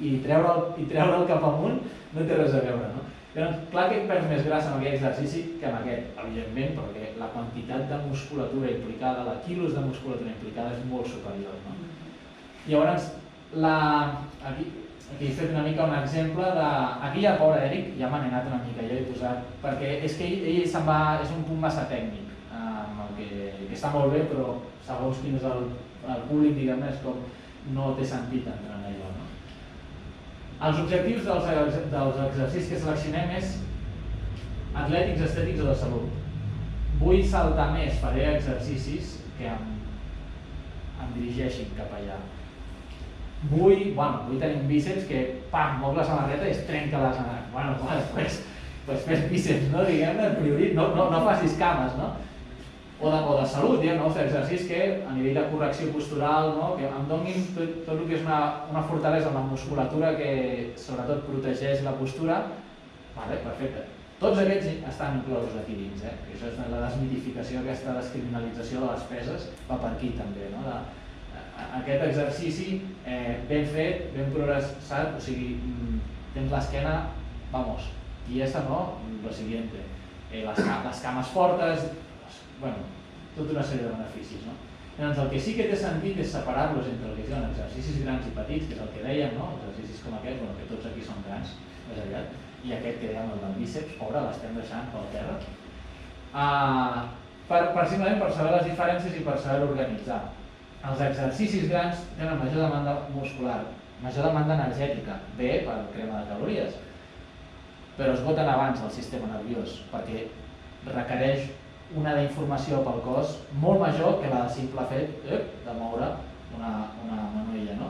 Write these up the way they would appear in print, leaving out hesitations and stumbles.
i treure'l cap amunt no té res a veure, no? Llavors, clar que perds més grassa amb aquest exercici que amb aquest, evidentment, perquè la quantitat de musculatura implicada, la quilos de musculatura implicada és molt superior, no? Llavors, aquí he fet una mica un exemple de... Aquí ja, pobre Eric, ja m'ha anat una mica, jo he posat... Perquè és que ell se'n va... és un punt massa tècnic, que està molt bé, però segons quin és el públic, diguem-ne, és com no té sentit entrar en allò, no? Els objectius dels exercicis que seleccionem és atlètics, estètics o de salut. Vull saltar més, faré exercicis que em dirigeixin cap allà. Vull tenir un bíceps que, pam, moc la samarreta i es trenca la samarreta. Bueno, pues fes bíceps, no? Diguem-ne, no facis cames, no? O de salut, diguem-ne, exercicis que a nivell de correcció postural, que em donin tot el que és una fortalesa en la musculatura que sobretot protegeix la postura. Perfecte. Tots aquests estan inclosos aquí dins, això és la desmitificació, aquesta descriminalització de les peses, va per aquí també, no? Aquest exercici ben fet, ben progressat, o sigui, tens l'esquena, vamos, y esa no, lo siguiente. Les cames fortes, bueno, tota una sèrie de beneficis, no? Llavors, el que sí que té sentit és separar-los entre el que són exercicis grans i petits, que és el que dèiem, no? Exercicis com aquest, bueno, que tots aquí són grans, més aviat, i aquest que dèiem, el del bíceps, pobre, l'estem deixant pel terra. Simplement per saber les diferències i per saber organitzar. Els exercicis grans tenen major demanda muscular, major demanda energètica, bé per crema de calories, però esgoten abans el sistema nerviós, perquè requereix una d'informació pel cos molt major que la de simple fet de moure una manuella, no?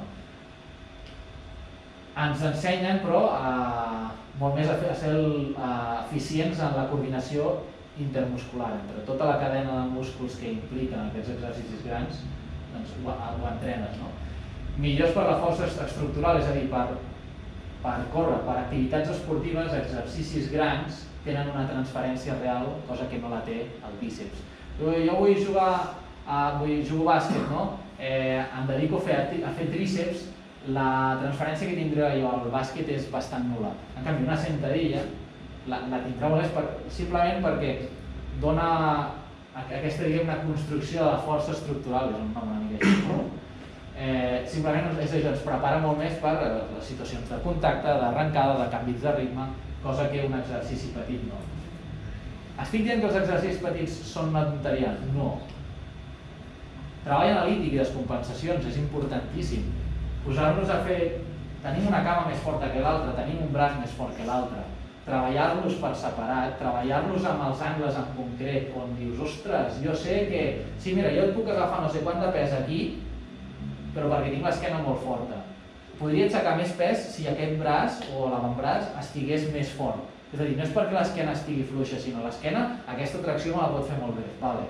Ens ensenyen, però, molt més a ser eficients en la coordinació intermuscular, entre tota la cadena de músculs que impliquen aquests exercicis grans, doncs ho entrenes, no? Millors per la força estructural, és a dir, per córrer, per activitats esportives, exercicis grans tenen una transferència real, cosa que no la té el bíceps. Jo vull jugar bàsquet, no? Em dedico a fer tríceps, la transferència que tindré jo al bàsquet és bastant nul·la. En canvi, una sentadilla la tindrà molt simplement perquè dona aquesta, diguem, construcció de força estructural, és un nom una mica així. Simplement ens prepara molt més per les situacions de contacte, d'arrencada, de canvis de ritme, cosa que un exercici petit no. Estic dient que els exercicis petits són una tonteria? No. Treball analític i descompensacions és importantíssim. Posar-nos a fer... Tenim una cama més forta que l'altra, tenim un braç més fort que l'altre. Treballar-los per separat, treballar-los amb els angles en concret, on dius, ostres, jo sé que... Sí, mira, jo et puc agafar no sé quant de pes aquí, però perquè tinc l'esquena molt forta. Podria aixecar més pes si aquest braç o l'avantbraç estigués més fort. És a dir, no és perquè l'esquena estigui fluixa, sinó l'esquena, aquesta tracció me la pot fer molt bé. Vale.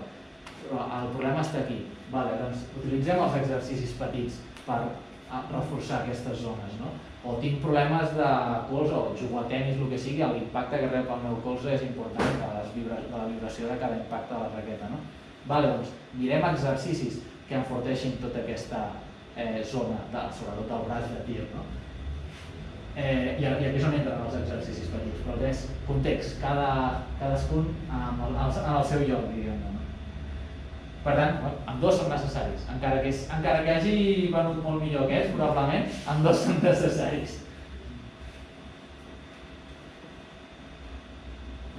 Però el problema està aquí. Vale, doncs utilitzem els exercicis petits per reforçar aquestes zones, no? O tinc problemes de colze o jugo a tenis, el que sigui, l'impacte que rep el meu colze és important, de la vibració de cada impacte de la raqueta, no? Vale, doncs mirem exercicis que enforteixin tota aquesta zona, sobretot del braç de tir, no? I aquí és on entren els exercicis petits, però és context, cadascun en el seu lloc, diguem-ne. Per tant, ambdós són necessaris, encara que hagi venut molt millor aquests, probablement, ambdós són necessaris.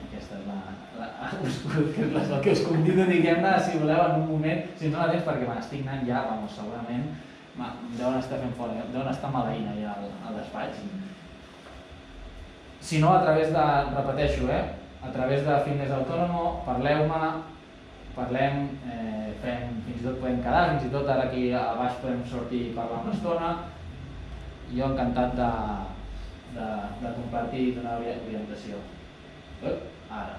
Aquesta és el que us convido, diguem-ne, si voleu, en un moment, si no la tens, perquè me n'estic anant ja, segurament, deuen estar fent fora, deuen estar maleint allà al despatx. Si no, a través de, repeteixo, a través de Fitness Autònomo, parleu-me, parlem, fins i tot podem quedar, fins i tot ara aquí a baix podem sortir i parlar una estona. Jo encantat de compartir i donar orientació. Ara.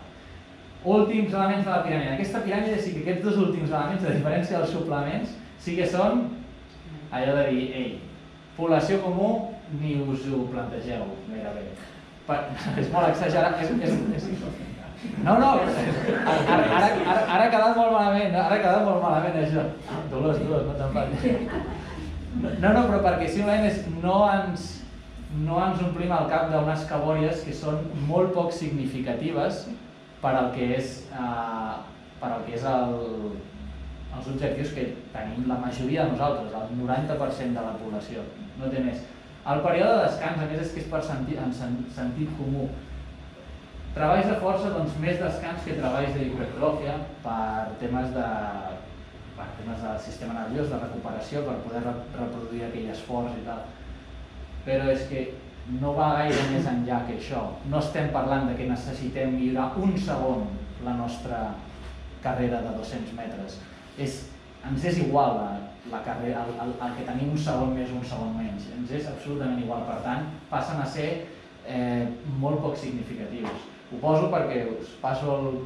Últims elements de la piràmide. Aquesta piràmide sí que aquests dos últims elements, a diferència dels suplements, sí que són allò de dir, ei, població comú, ni us ho plantegeu gairebé. És molt exagerat, No, ara ha quedat molt malament, això. Dolors, no te'n facis. No, però perquè simplement no ens no ens omplim el cap d'unes cabòries que són molt poc significatives per al que és, els objectius que tenim la majoria de nosaltres, el 90% de la població, no té més. El període de descans, a més, és que és per sentit comú. Treballs de força, doncs més descans que treballs d'hipertròfia per temes del sistema nerviós, de recuperació, per poder reproduir aquell esforç i tal. Però és que no va gaire més enllà que això. No estem parlant de que necessitem millorar un segon la nostra carrera de 200 metres. Ens és igual la carrera, el que tenim un segon més o un segon menys. Ens és absolutament igual. Per tant, passen a ser molt poc significatius. Ho poso perquè us passo el